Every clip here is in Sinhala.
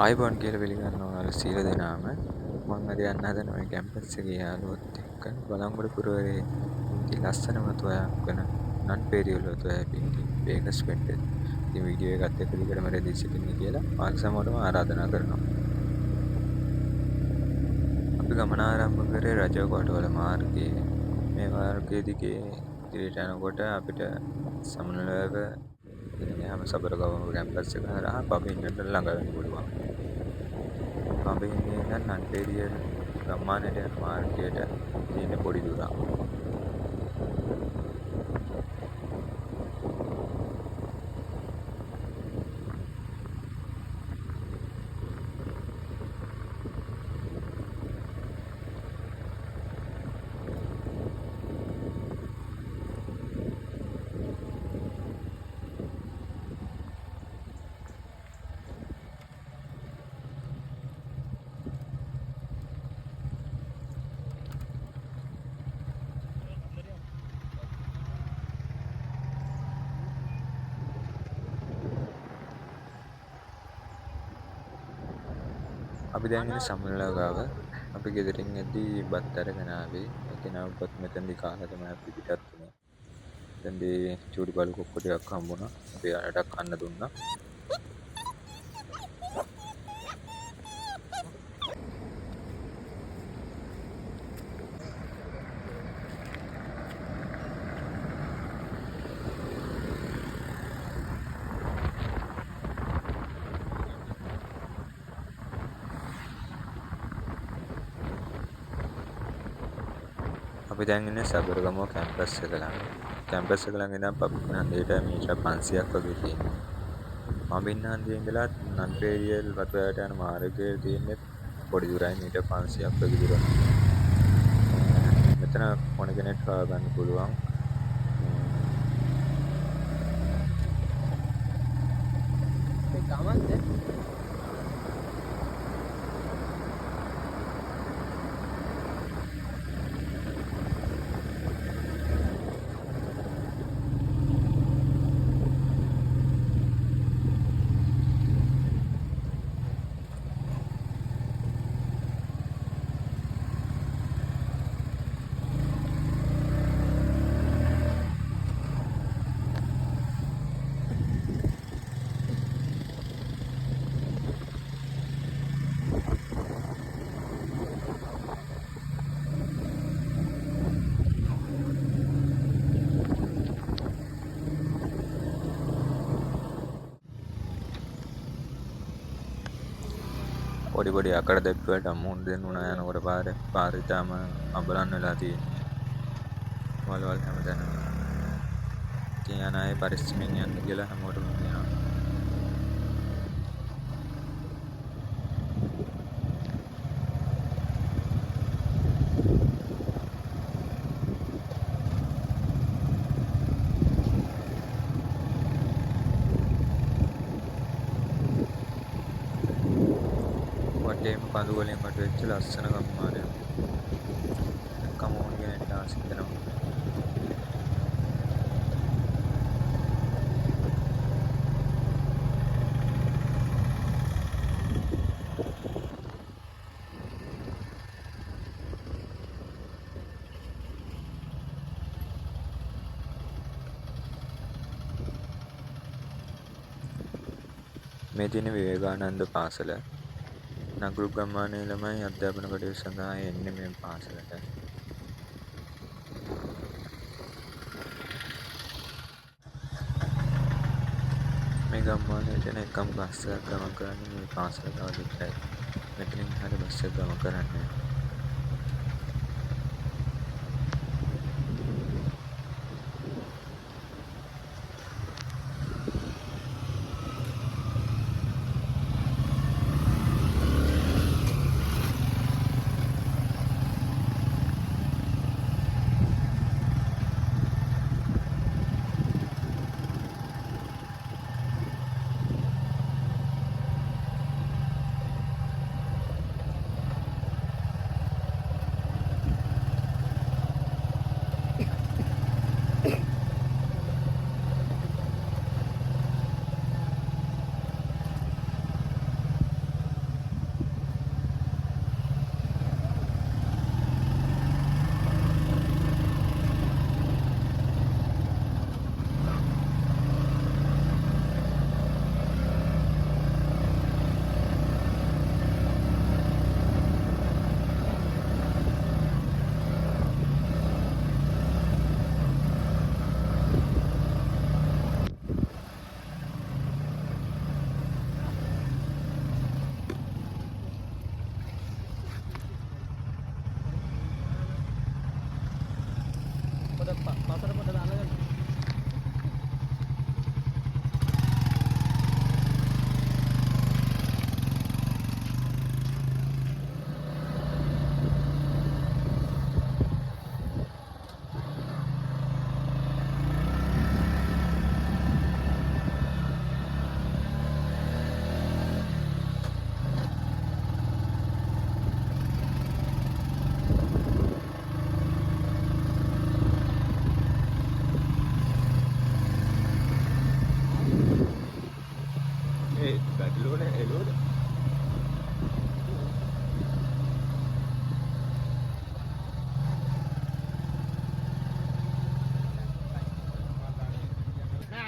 ආයිබෝන් කියලා පිළිගන්නවා ඔයාලා සියලු දෙනාම. මම අද යන්න හදනවා මේ කැම්පස් එකේ යාළුවොත් එක්ක බලංගොඩ පුරවරේ ඉන්ටි ලස්සනම තුවායක් වෙන නන් පේරියල් තුවාය පිහිටි වේගස් වෙන්ට්. ඉතින් වීඩියෝ එකත් එක්ක දිගටම රෙදි සිටින්න කියලා ඔයාලා සමගටම ආරාධනා කරනවා. අපි ගමන ආරම්භ කරේ රජකොටවල මාර්ගයේ. මේ මාර්ගයේ දිගේ ඉදිරියට යනකොට අපිට සමනලක එහම සබරගම කැම්පස් එක හරහා පබින්නට ළඟ වෙන්න පුළුවන්. පබින්නේ ඉඳන් නන්පේරියල් ගම්මානයට යන මාර්ගයට තියෙන පොඩි දුරක්. අපි දැන් ඉන්නේ සමුල්ලා ගාව. අපි ගෙදරින් එද්දී බත් අරගෙන ආවේ. එතන බත් මෙතනදී කාලා තමයි අපි පිටත් වුණේ. එතනදී චූරි බලු කොක්ක ටිකක් හම්බුණා. අපි යාළුවටත් කන්න දුන්නා. අපි දැන් ඉන්නේ සබරගමුව කැම්පස් එක ළඟ. කැම්පස් එක ළඟ ඉඳන් පබ්බින්හන්දියට මීටර 500ක් වගේ තියෙනවා. පබ්බින්හන්දියේ ඉඳලා නන්පේරියල් වතුවැලට යන මාර්ගයේ තියෙන්නේ පොඩි දුරයි මීටර 500ක් වගේ දුරක්. මෙතන ඕන කෙනෙක්ට හොයාගන්න පුළුවන්. මේ ගමන්ද පොඩි අකඩ දෙප් වලට මුහුණ දෙන්න උනා යනකොට පාරේ තාම අඹලන් වෙලා තියෙන්නේ. වලවල් හැමතැනම. ඉතින් යන අය පරිස්සමින් යන්න කියලා හැමෝටම කියනවා. වටේම කඳු වලින් වට වෙච්ච ලස්සන ගම්මානයක්. කමෝන් කෙනෙක්ට ආසිත වෙනවා. මේ තියෙන විවේකානන්ද පාසල. නගරු ගම්මානයේ ළමයි අධ්‍යාපන කටයුතු සඳහා එන්නේ මේ පාසලට. මේ ගම්මානයට එන එකම බස් එකක් ගමන් කරන්නේ මේ පාසල ගාව විතරයි. මෙතනින් එහාට බස් එක ගමන් කරන්නේ නැහැ.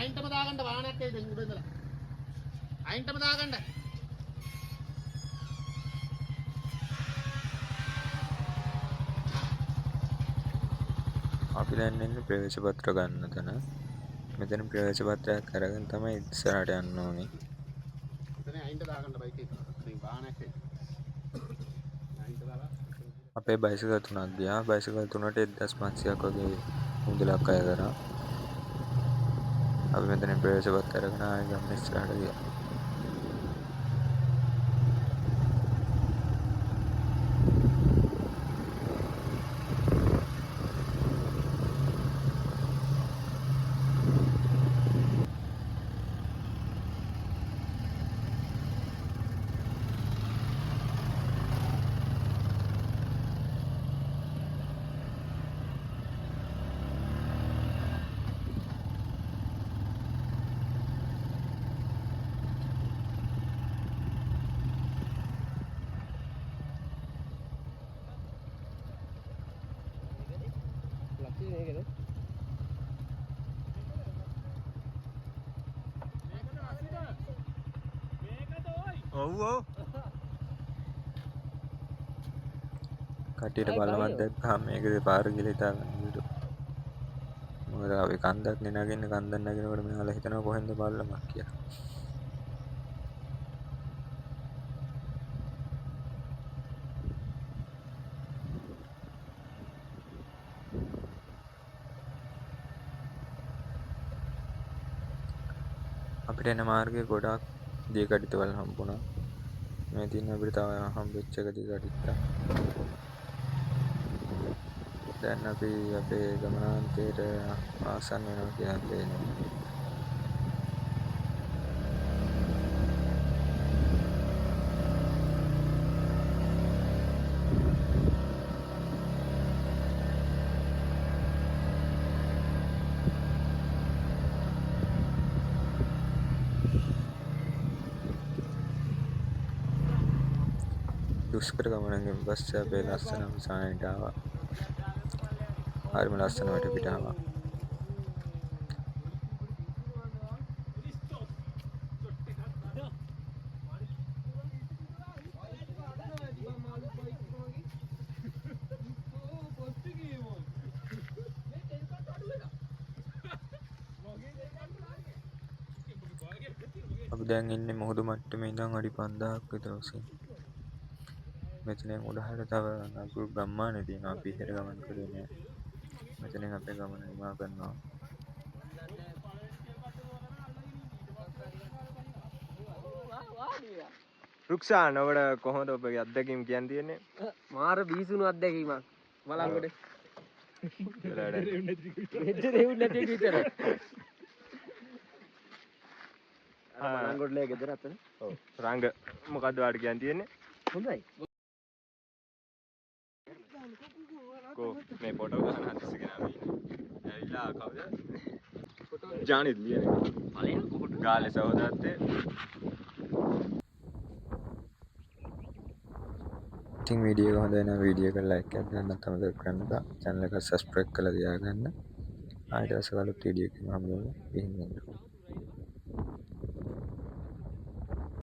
අයින්ටම දාගන්න වාහනයක් එයි දැන් උඩ ඉඳලා. අයින්ටම දාගන්න. අපි දැන් ඉන්නේ ප්‍රවේශ පත්‍ර ගන්න තැන. මෙතන ප්‍රවේශ පත්‍රයක් අරගෙන තමයි ඉස්සරහට යන්න ඕනේ. එතන අයින්ට දාගන්න බයික් එක. දැන් වාහනයක් එයි. අයින්ට දාලා අපේ බයිසිකල් 3ක් ගියා. බයිසිකල් 3ට 1500ක් වගේ මුදලක් අය කරා. අපි මෙතනින් ප්‍රවේශ පත්‍ර අරගෙන ආයෙ ගමන ඉස්සරහට ගියා. ලක්ෂේ මේකද? ඔව් ඔව්. කටියට බලවත් දැක්කම මේකද පාර කියලා හිතා ගන්න බැලු. මොකද අපි කන්දක් නගින්න කන්දක් නගිනකොට මෙයාලා හිතනවා කොහෙන්ද බල්ලමක් කියලා. අපිට එන මාර්ගයේ ගොඩාක් දී කඩਿੱතවල් හම්බුණා. මේ තියෙන අපිට තව හම්බෙච්ච එක දී කඩਿੱත්තා. දැන් අපි අපේ ගමනාන්තයට ආසන්න වෙනවා කියලා තේරෙනවා. දුෂ්කර ගමනකින් පස්සේ අපේ ලස්සන අවසානයට ආවා. හරිම ලස්සන වටපිටාවක්. අපි දැන් ඉන්නේ මුහුදු මට්ටමේ ඉඳන් අඩි 5000ක් විතර උසින්. මෙතනින් උඩහට තව නගුරු ගම්මානේ තියෙනවා. අපි ඉහළ ගමන් කරේ නෑ. මෙතනින් අපේ ගමන නිමා කරනවා. රුක්ෂාන් ඔබට කොහොමද ඔබගේ අත්දැකීම් කියන්න තියෙන්නේ? මාර බීසුණු අත්දැකීමක්. බලංගොඩ. මෙච්ච දෙවුන් නැති එක විතර. බලංගොඩලේ ගෙදර අතන. ඔව්. රංග මොකද්ද ඔයාලට කියන්න තියෙන්නේ? හොඳයි. කො මේ ෆොටෝ ගන්න හදිස්සියගෙන අපි ඇවිල්ලා කවුද? ජානිත් ලියනේ. බලයන් කොහොමද? ගාලේ සහෝදරත්තේ. ඉතින් වීඩියෝ එක හොඳ නම් වීඩියෝ එක ලයික් එකක් දාන්න තමයි කරන්න බා. channel එක subscribe කරලා තියාගන්න. ආයෙත් අසවලුත් වීඩියෝ එකකින් හම්බ වෙමු.